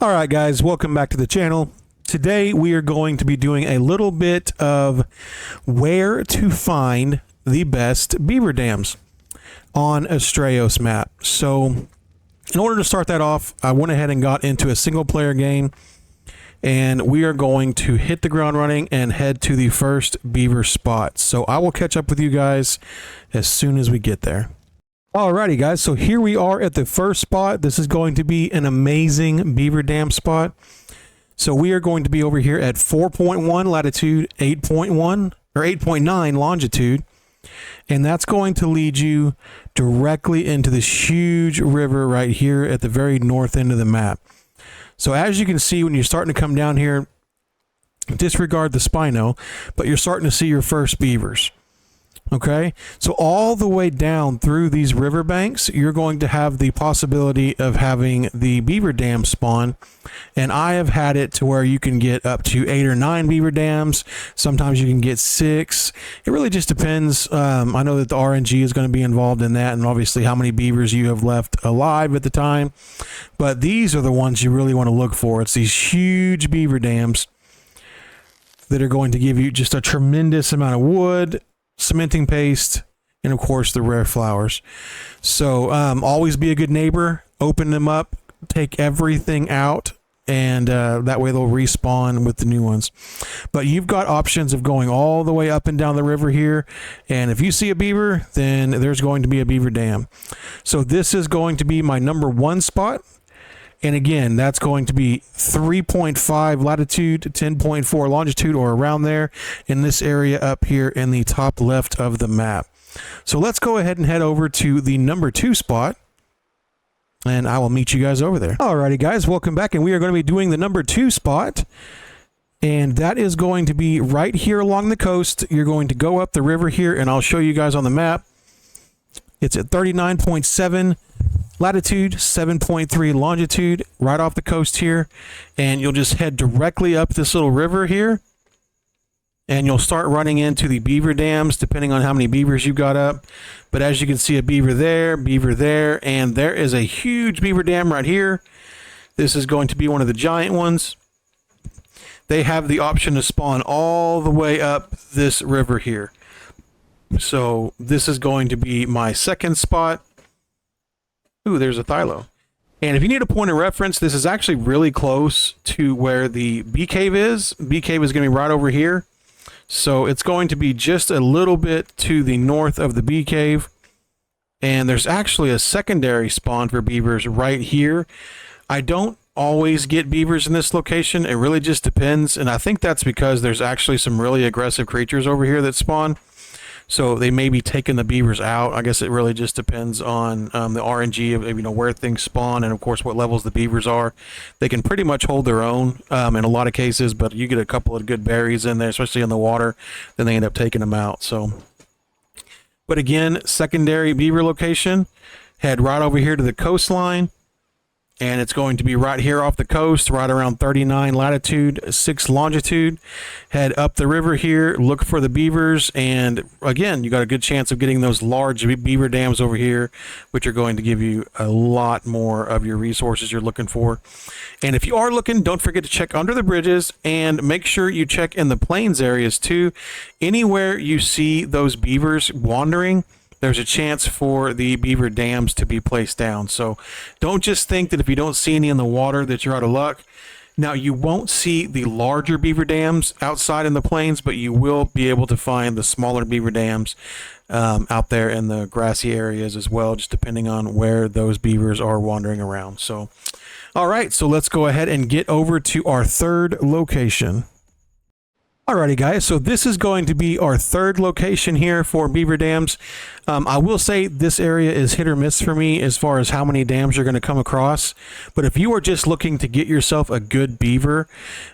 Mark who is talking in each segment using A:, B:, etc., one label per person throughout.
A: All right, guys, welcome back to the channel. Today we are going to be doing a little bit of where to find the best beaver dams on Astraeos map. So in order to start that off, I went ahead and got into a single player game, and we are going to hit the ground running and head to the first beaver spot. So I will catch up with you guys as soon as we get there. Alrighty, guys, so here we are at the first spot. This is going to be an amazing beaver dam spot. So we are going to be over here at 4.1 latitude, 8.1 or 8.9 longitude, and that's going to lead you directly into this huge river right here at the very north end of the map. So as you can see, when you're starting to come down here, disregard the Spino, but you're starting to see your first beavers. Okay, so all the way down through these riverbanks, you're going to have the possibility of having the beaver dam spawn. And I have had it to where you can get up to 8 or 9 beaver dams. Sometimes you can get 6. It really just depends. I know that the RNG is going to be involved in that, and obviously how many beavers you have left alive at the time. But these are the ones you really want to look for. It's these huge beaver dams that are going to give you just a tremendous amount of wood, cementing paste, and of course the rare flowers. So always be a good neighbor, open them up, take everything out, and that way they'll respawn with the new ones. But you've got options of going all the way up and down the river here, and if you see a beaver, then there's going to be a beaver dam. So this is going to be my number 1 spot. And again, that's going to be 3.5 latitude, 10.4 longitude, or around there in this area up here in the top left of the map. So let's go ahead and head over to the number 2 spot, and I will meet you guys over there. Alrighty, guys, welcome back, and we are going to be doing the number 2 spot. And that is going to be right here along the coast. You're going to go up the river here, and I'll show you guys on the map. It's at 39.7 latitude, 7.3 longitude, right off the coast here, and you'll just head directly up this little river here, and you'll start running into the beaver dams depending on how many beavers you've got up. But as you can see, a beaver there, and there is a huge beaver dam right here. This is going to be one of the giant ones. They have the option to spawn all the way up this river here. So this is going to be my second spot. Ooh, there's a Thylo. And if you need a point of reference, this is actually really close to where the bee cave is. Bee cave is going to be right over here. So it's going to be just a little bit to the north of the bee cave. And there's actually a secondary spawn for beavers right here. I don't always get beavers in this location. It really just depends. And I think that's because there's actually some really aggressive creatures over here that spawn. So they may be taking the beavers out. I guess it really just depends on the RNG of where things spawn, and of course what levels the beavers are. They can pretty much hold their own in a lot of cases, but you get a couple of good berries in there, especially in the water, then they end up taking them out. So, but again, secondary beaver location, head right over here to the coastline. And it's going to be right here off the coast, right around 39 latitude, 6 longitude. Head up the river here, look for the beavers, and again, you got a good chance of getting those large beaver dams over here, which are going to give you a lot more of your resources you're looking for. And if you are looking, don't forget to check under the bridges, and make sure you check in the plains areas too. Anywhere you see those beavers wandering, there's a chance for the beaver dams to be placed down. So don't just think that if you don't see any in the water that you're out of luck. Now, you won't see the larger beaver dams outside in the plains, but you will be able to find the smaller beaver dams out there in the grassy areas as well, just depending on where those beavers are wandering around. So, all right, so let's go ahead and get over to our third location. Alrighty, guys, so this is going to be our third location here for beaver dams. I will say this area is hit or miss for me as far as how many dams you're going to come across. But if you are just looking to get yourself a good beaver,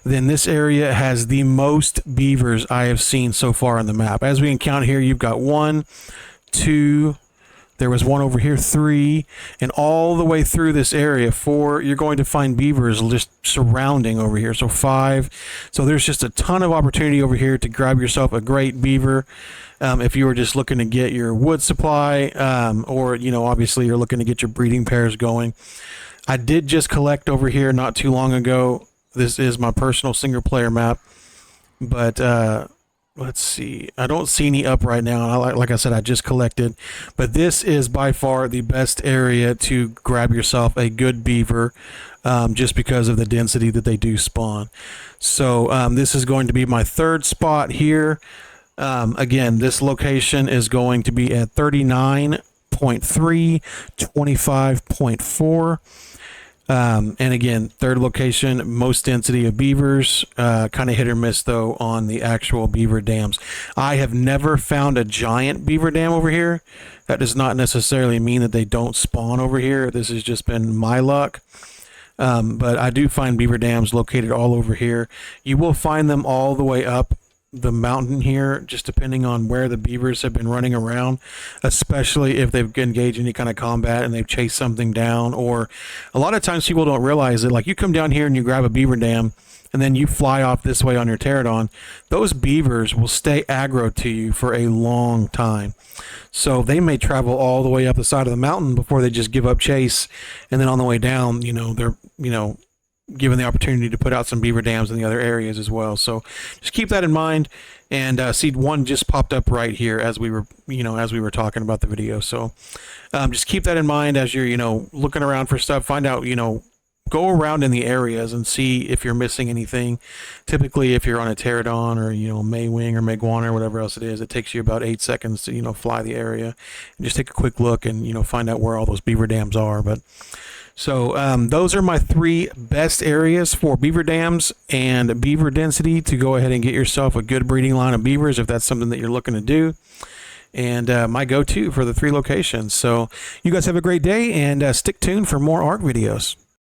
A: then this area has the most beavers I have seen so far on the map. As we can count here, you've got 1, 2, there was one over here, 3, and all the way through this area, 4, you're going to find beavers just surrounding over here. So 5. So there's just a ton of opportunity over here to grab yourself a great beaver. If you were just looking to get your wood supply, or, obviously you're looking to get your breeding pairs going. I did just collect over here not too long ago. This is my personal single player map, but let's see. I don't see any up right now. Like I said, I just collected, but this is by far the best area to grab yourself a good beaver, just because of the density that they do spawn. So this is going to be my third spot here. Again, this location is going to be at 39.3, 25.4. And again, third location, most density of beavers, kind of hit or miss though on the actual beaver dams. I have never found a giant beaver dam over here. That does not necessarily mean that they don't spawn over here. This has just been my luck. But I do find beaver dams located all over here. You will find them all the way up the mountain here, just depending on where the beavers have been running around, especially if they've engaged any kind of combat and they've chased something down. Or a lot of times people don't realize that, like, you come down here and you grab a beaver dam and then you fly off this way on your pterodon, those beavers will stay aggro to you for a long time. So they may travel all the way up the side of the mountain before they just give up chase, and then on the way down, they're given the opportunity to put out some beaver dams in the other areas as well. So just keep that in mind. And seed 1 just popped up right here as we were talking about the video. So just keep that in mind as you're looking around for stuff. Find out, go around in the areas and see if you're missing anything. Typically, if you're on a pterodon or Maywing or Meguana or whatever else it is, it takes you about 8 seconds to fly the area and just take a quick look and find out where all those beaver dams are. But so those are my 3 best areas for beaver dams and beaver density to go ahead and get yourself a good breeding line of beavers if that's something that you're looking to do. And my go-to for the 3 locations. So you guys have a great day, and stick tuned for more Ark videos.